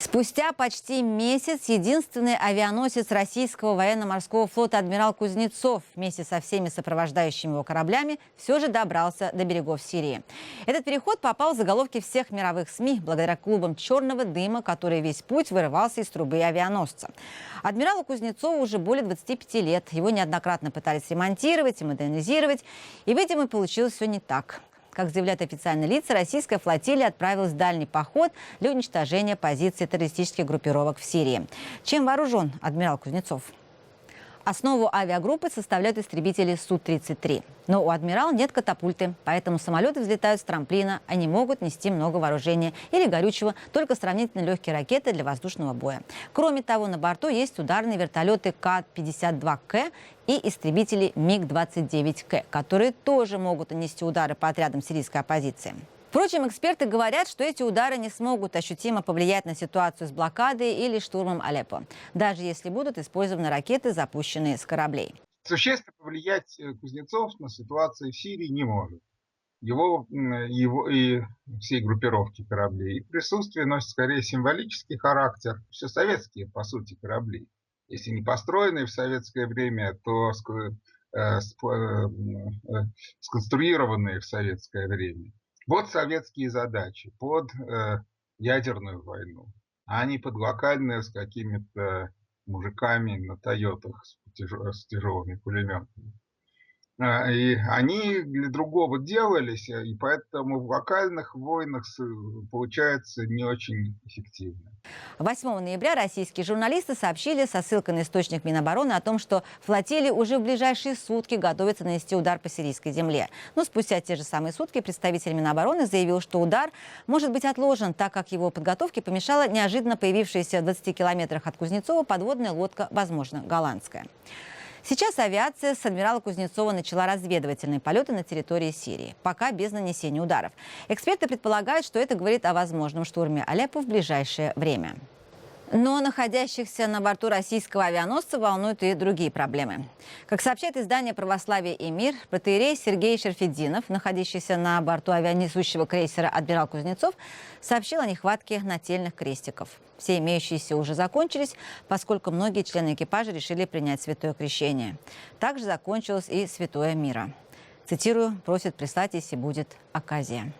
Спустя почти месяц единственный авианосец российского военно-морского флота «Адмирал Кузнецов» вместе со всеми сопровождающими его кораблями все же добрался до берегов Сирии. Этот переход попал в заголовки всех мировых СМИ благодаря клубам черного дыма, который весь путь вырывался из трубы авианосца. Адмиралу Кузнецову уже более 25 лет. Его неоднократно пытались ремонтировать и модернизировать. И, видимо, получилось все не так. Как заявляют официальные лица, российская флотилия отправилась в дальний поход для уничтожения позиций террористических группировок в Сирии. Чем вооружен адмирал Кузнецов? Основу авиагруппы составляют истребители Су-33. Но у «Адмирала» нет катапульты, поэтому самолеты взлетают с трамплина, они могут нести много вооружения или горючего, только сравнительно легкие ракеты для воздушного боя. Кроме того, на борту есть ударные вертолеты К-52К и истребители МиГ-29К, которые тоже могут нанести удары по отрядам сирийской оппозиции. Впрочем, эксперты говорят, что эти удары не смогут ощутимо повлиять на ситуацию с блокадой или штурмом Алеппо, даже если будут использованы ракеты, запущенные с кораблей. Существенно повлиять Кузнецов на ситуацию в Сирии не может. Его и всей группировки кораблей. И присутствие носит скорее символический характер. Все советские, по сути, корабли. Если не построенные в советское время, то сконструированные в советское время. Вот советские задачи под ядерную войну, а не под локальную с какими-то мужиками на Тойотах с тяжелыми пулеметами. И они для другого делались, и поэтому в локальных войнах получается не очень эффективно. 8 ноября российские журналисты сообщили со ссылкой на источник Минобороны о том, что флотилия уже в ближайшие сутки готовится нанести удар по сирийской земле. Но спустя те же самые сутки представитель Минобороны заявил, что удар может быть отложен, так как его подготовке помешала неожиданно появившаяся в 20 километрах от Кузнецова подводная лодка, возможно, голландская. Сейчас авиация с адмирала Кузнецова начала разведывательные полеты на территории Сирии, пока без нанесения ударов. Эксперты предполагают, что это говорит о возможном штурме Алеппо в ближайшее время. Но находящихся на борту российского авианосца волнуют и другие проблемы. Как сообщает издание «Православие и мир», протоиерей Сергей Шерфетдинов, находящийся на борту авианесущего крейсера «Адмирал Кузнецов», сообщил о нехватке нательных крестиков. Все имеющиеся уже закончились, поскольку многие члены экипажа решили принять святое крещение. Также закончилось и святое мира. Цитирую: «Просит прислать, если будет оказия».